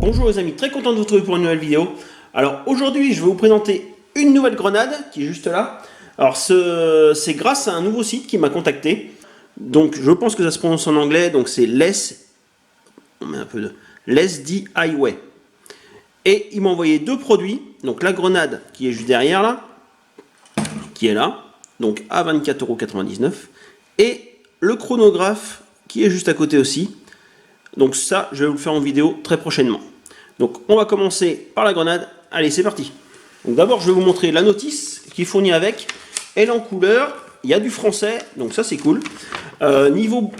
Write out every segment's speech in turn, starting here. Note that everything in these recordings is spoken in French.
Bonjour les amis, très content de vous retrouver pour une nouvelle vidéo. Alors aujourd'hui je vais vous présenter une nouvelle grenade qui est juste là. Alors c'est grâce à un nouveau site qui m'a contacté. Donc je pense que ça se prononce en anglais, donc c'est Less DIY. Et il m'a envoyé deux produits, donc la grenade qui est juste derrière là, qui est là, donc à 24,99 €, et le chronographe qui est juste à côté aussi. Donc ça, je vais vous le faire en vidéo très prochainement. Donc on va commencer par la grenade. Allez, c'est parti. Donc d'abord, je vais vous montrer la notice qui est fournie avec. Elle est en couleur, il y a du français, donc ça c'est cool. Niveau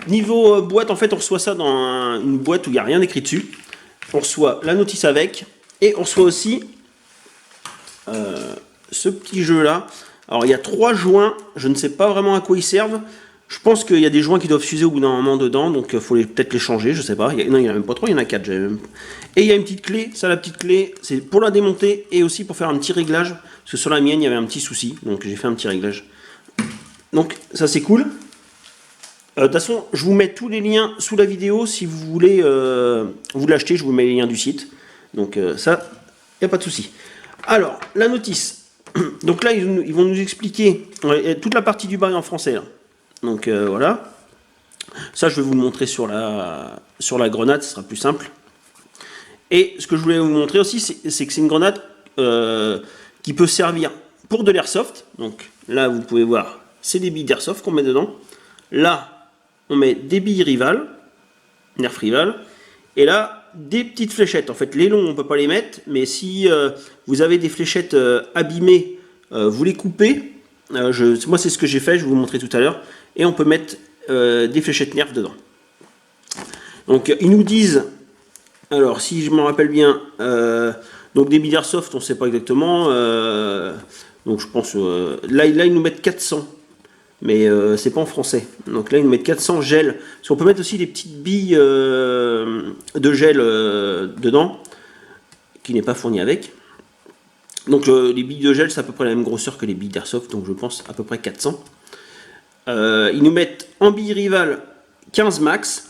boîte, en fait, on reçoit ça dans une boîte où il n'y a rien écrit dessus. On reçoit la notice avec, et on reçoit aussi ce petit jeu là. Alors il y a 3 joints, je ne sais pas vraiment à quoi ils servent. Je pense qu'il y a des joints qui doivent s'user au bout d'un moment dedans, donc il faut peut-être les changer, je sais pas. Non, il n'y en a même pas 3, il y en a 4. Et il y a une petite clé, ça la petite clé, c'est pour la démonter et aussi pour faire un petit réglage, parce que sur la mienne il y avait un petit souci, donc j'ai fait un petit réglage. Donc ça c'est cool. De toute façon, je vous mets tous les liens sous la vidéo, si vous voulez vous l'acheter, je vous mets les liens du site. Donc ça, il n'y a pas de souci. Alors, la notice. Donc là, ils vont nous expliquer toute la partie du bas en français, là. Donc voilà, ça je vais vous le montrer sur la grenade, ce sera plus simple. Et ce que je voulais vous montrer aussi, c'est que c'est une grenade qui peut servir pour de l'airsoft. Donc là vous pouvez voir, c'est des billes d'airsoft qu'on met dedans. Là on met des billes Rival, Nerf Rival, et là des petites fléchettes. En fait les longs on peut pas les mettre, mais si vous avez des fléchettes abîmées, vous les coupez. Moi c'est ce que j'ai fait, je vais vous montrer tout à l'heure. Et on peut mettre des fléchettes Nerf dedans. Donc ils nous disent, alors si je me rappelle bien, donc des billes airsoft on ne sait pas exactement, donc je pense, là ils nous mettent 400, mais c'est pas en français. Donc là ils nous mettent 400 gel, parce qu'on peut mettre aussi des petites billes de gel dedans, qui n'est pas fourni avec. Donc les billes de gel c'est à peu près la même grosseur que les billes d'airsoft, donc je pense à peu près 400. Ils nous mettent en bille Rival 15 max,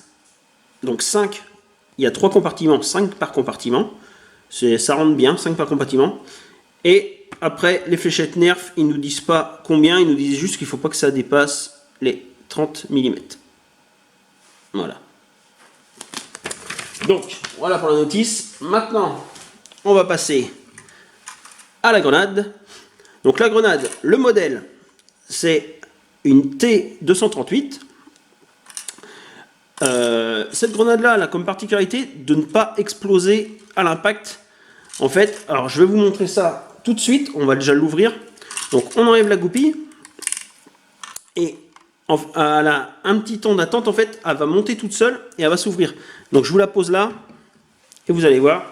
donc 5, il y a 3 compartiments, 5 par compartiment, ça rentre bien, 5 par compartiment. Et après les fléchettes Nerf, ils nous disent pas combien, ils nous disent juste qu'il ne faut pas que ça dépasse les 30 mm. Voilà. Donc voilà pour la notice. Maintenant on va passer à la grenade. Donc la grenade, le modèle c'est une T238. Cette grenade-là, elle a comme particularité de ne pas exploser à l'impact. En fait, alors je vais vous montrer ça tout de suite. On va déjà l'ouvrir. Donc on enlève la goupille. Et elle a un petit temps d'attente. En fait, elle va monter toute seule et elle va s'ouvrir. Donc je vous la pose là. Et vous allez voir.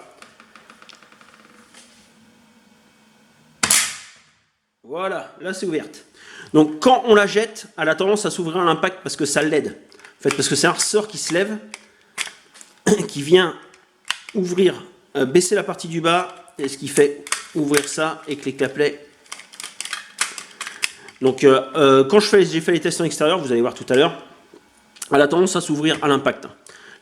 Voilà, là c'est ouverte. Donc quand on la jette, elle a tendance à s'ouvrir à l'impact parce que ça l'aide. En fait, parce que c'est un ressort qui se lève, qui vient ouvrir, baisser la partie du bas, et ce qui fait ouvrir ça et que les clapets. Donc quand j'ai fait les tests en extérieur, vous allez voir tout à l'heure, elle a tendance à s'ouvrir à l'impact.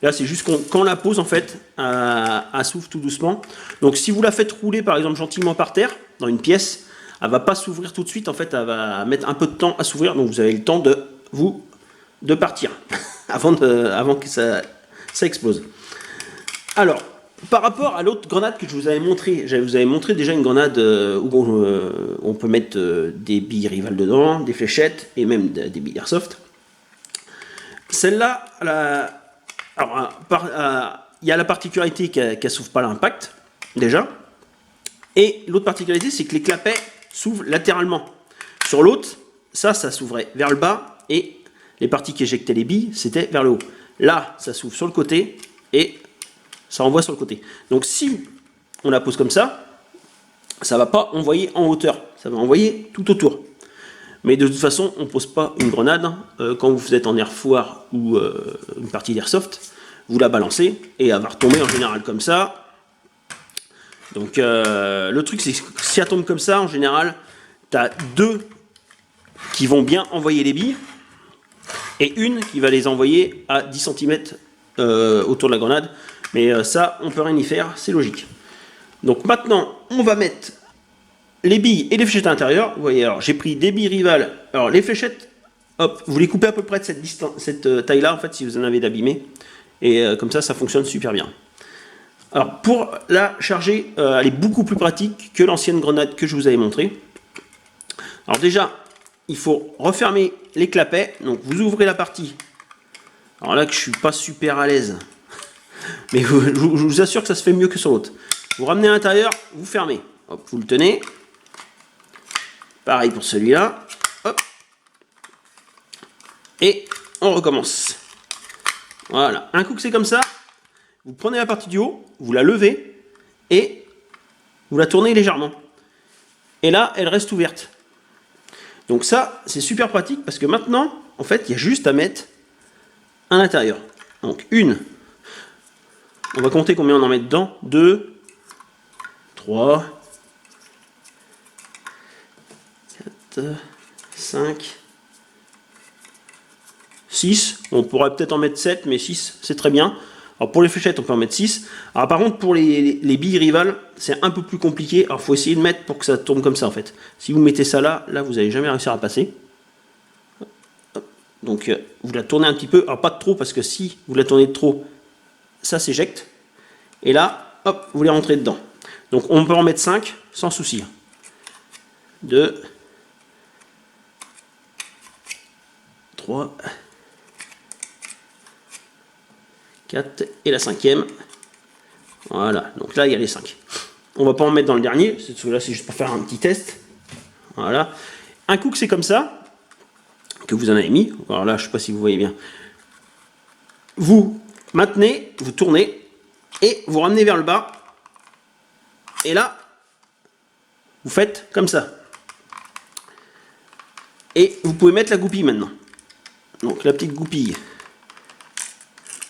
Là c'est juste quand on la pose en fait, elle s'ouvre tout doucement. Donc si vous la faites rouler par exemple gentiment par terre, dans une pièce, elle va pas s'ouvrir tout de suite, en fait elle va mettre un peu de temps à s'ouvrir, donc vous avez le temps de partir avant que ça explose. Alors par rapport à l'autre grenade que je vous avais montré, déjà une grenade où on peut mettre des billes Rival dedans, des fléchettes et même des billes airsoft. Celle-là, il y a la particularité qu'elle s'ouvre pas à l'impact déjà, et l'autre particularité c'est que les clapets s'ouvre latéralement. Sur l'autre, ça s'ouvrait vers le bas et les parties qui éjectaient les billes, c'était vers le haut. Là, ça s'ouvre sur le côté et ça envoie sur le côté. Donc si on la pose comme ça ne va pas envoyer en hauteur, ça va envoyer tout autour. Mais de toute façon, on ne pose pas une grenade quand vous êtes en air foire ou une partie d'airsoft, vous la balancez et elle va retomber en général comme ça. Donc le truc c'est que si ça tombe comme ça, en général, tu as 2 qui vont bien envoyer les billes, et une qui va les envoyer à 10 cm autour de la grenade. Mais ça, on peut rien y faire, c'est logique. Donc maintenant, on va mettre les billes et les fléchettes à l'intérieur. Vous voyez, alors j'ai pris des billes rivales. Alors les fléchettes, hop, vous les coupez à peu près de cette taille-là, en fait, si vous en avez d'abîmé. Et comme ça fonctionne super bien. Alors pour la charger, elle est beaucoup plus pratique que l'ancienne grenade que je vous avais montrée. Alors déjà, il faut refermer les clapets. Donc vous ouvrez la partie. Alors là que je suis pas super à l'aise. Mais je vous assure que ça se fait mieux que sur l'autre. Vous ramenez à l'intérieur, vous fermez. Hop, vous le tenez. Pareil pour celui-là. Hop. Et on recommence. Voilà. Un coup que c'est comme ça, vous prenez la partie du haut, vous la levez et vous la tournez légèrement. Et là, elle reste ouverte. Donc ça, c'est super pratique parce que maintenant, en fait, il y a juste à mettre à l'intérieur. Donc une. On va compter combien on en met dedans. 2, 3, 4, 5, 6. On pourrait peut-être en mettre 7, mais 6, c'est très bien. Alors pour les fléchettes, on peut en mettre 6. Alors par contre, pour les billes rivales, c'est un peu plus compliqué. Alors il faut essayer de mettre pour que ça tombe comme ça en fait. Si vous mettez ça là, vous n'allez jamais réussir à passer. Donc vous la tournez un petit peu. Alors pas de trop, parce que si vous la tournez de trop, ça s'éjecte. Et là, hop, vous les rentrez dedans. Donc on peut en mettre 5 sans souci. 2, 3, 4 et la 5e. Voilà, donc là il y a les 5. On va pas en mettre dans le dernier, celui-là c'est juste pour faire un petit test. Voilà. Un coup que c'est comme ça, que vous en avez mis, alors là je sais pas si vous voyez bien, vous maintenez, vous tournez et vous ramenez vers le bas. Et là, vous faites comme ça. Et vous pouvez mettre la goupille maintenant. Donc la petite goupille.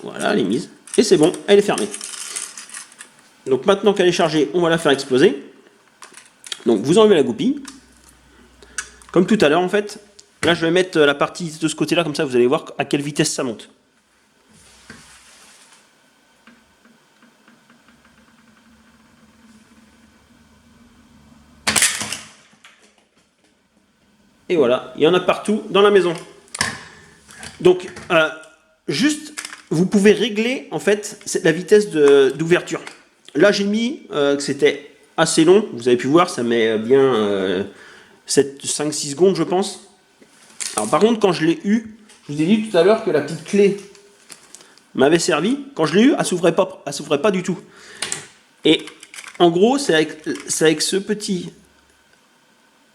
Voilà, elle est mise. Et c'est bon, elle est fermée. Donc maintenant qu'elle est chargée, on va la faire exploser. Donc vous enlevez la goupille. Comme tout à l'heure en fait. Là je vais mettre la partie de ce côté-là, comme ça vous allez voir à quelle vitesse ça monte. Et voilà, il y en a partout dans la maison. Donc, juste, vous pouvez régler en fait la vitesse d'ouverture. Là, j'ai mis que c'était assez long. Vous avez pu voir, ça met bien 5-6 secondes, je pense. Alors, par contre, quand je l'ai eu, je vous ai dit tout à l'heure que la petite clé m'avait servi. Quand je l'ai eu, elle s'ouvrait pas du tout. Et en gros, c'est avec ce petit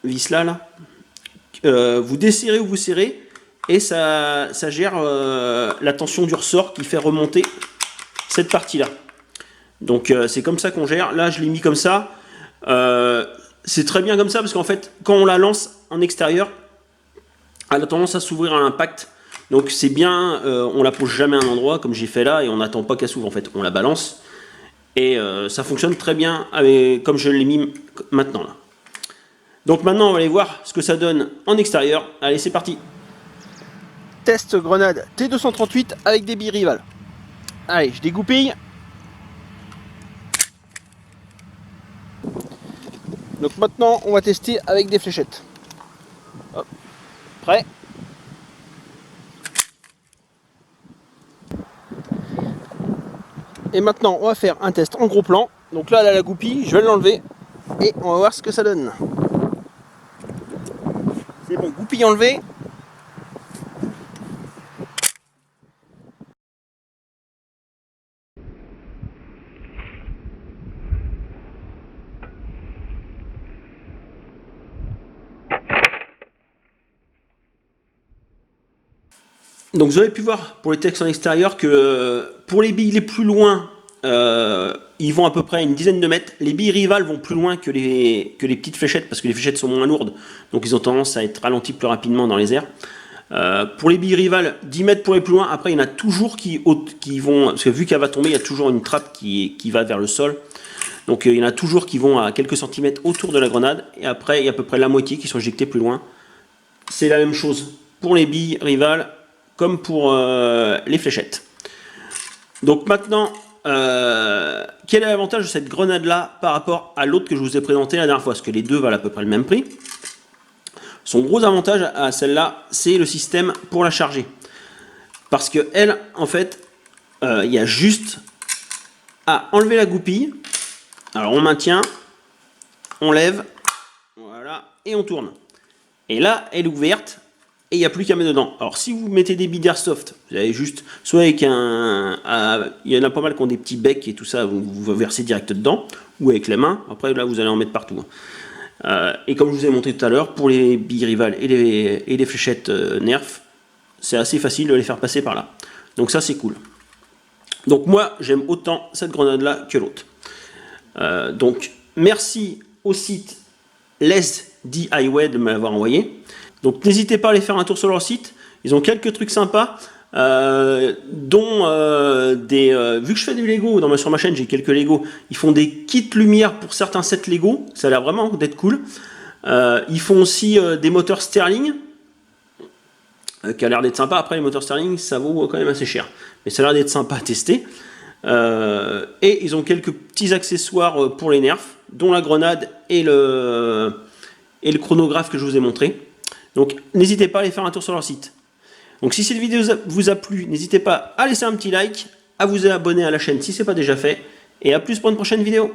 vis-là, vous desserrez ou vous serrez, et ça gère la tension du ressort qui fait remonter cette partie-là. Donc c'est comme ça qu'on gère. Là, je l'ai mis comme ça. C'est très bien comme ça, parce qu'en fait, quand on la lance en extérieur, elle a tendance à s'ouvrir à l'impact. Donc c'est bien, on la pose jamais à un endroit, comme j'ai fait là, et on n'attend pas qu'elle s'ouvre, en fait. On la balance. Et ça fonctionne très bien, comme je l'ai mis maintenant là. Donc maintenant, on va aller voir ce que ça donne en extérieur. Allez, c'est parti. Test grenade T238 avec des billes rivales. Allez, je dégoupille. Donc maintenant, on va tester avec des fléchettes. Hop. Prêt? Et maintenant, on va faire un test en gros plan. Donc là, elle a la goupille, je vais l'enlever. Et on va voir ce que ça donne. C'est bon, goupille enlevée. Donc vous avez pu voir pour les tests en extérieur que pour les billes les plus loin, ils vont à peu près une dizaine de mètres. Les billes rivales vont plus loin que les petites fléchettes, parce que les fléchettes sont moins lourdes, donc ils ont tendance à être ralentis plus rapidement dans les airs. Pour les billes rivales, 10 mètres pour les plus loin. Après, il y en a toujours qui vont, parce que vu qu'elle va tomber, il y a toujours une trappe qui va vers le sol. Donc il y en a toujours qui vont à quelques centimètres autour de la grenade, et après il y a à peu près la moitié qui sont éjectés plus loin. C'est la même chose pour les billes rivales comme pour les fléchettes. Donc maintenant, quel est l'avantage de cette grenade-là par rapport à l'autre que je vous ai présenté la dernière fois? Parce que les deux valent à peu près le même prix. Son gros avantage à celle-là, c'est le système pour la charger. Parce que elle, en fait, il y a juste à enlever la goupille. Alors on maintient, on lève, voilà, et on tourne. Et là, elle est ouverte, et il n'y a plus qu'à mettre dedans. Alors si vous mettez des billes d'airsoft, vous avez juste, soit avec un... il y en a pas mal qui ont des petits becs et tout ça, vous versez direct dedans, ou avec les mains, après là vous allez en mettre partout. Et comme je vous ai montré tout à l'heure, pour les billes rivales et les fléchettes Nerf, c'est assez facile de les faire passer par là. Donc ça c'est cool. Donc moi j'aime autant cette grenade là que l'autre. Donc merci au site Les DIY de me l'avoir envoyé. Donc n'hésitez pas à aller faire un tour sur leur site. Ils ont quelques trucs sympas, dont vu que je fais du Lego, sur ma chaîne j'ai quelques Lego, ils font des kits lumière pour certains sets Lego, ça a l'air vraiment d'être cool. Ils font aussi des moteurs Sterling, qui a l'air d'être sympa. Après les moteurs Sterling ça vaut quand même assez cher, mais ça a l'air d'être sympa à tester. Et ils ont quelques petits accessoires pour les Nerfs, dont la grenade et le chronographe que je vous ai montré. Donc n'hésitez pas à aller faire un tour sur leur site. Donc si cette vidéo vous a plu, n'hésitez pas à laisser un petit like, à vous abonner à la chaîne si ce n'est pas déjà fait, et à plus pour une prochaine vidéo.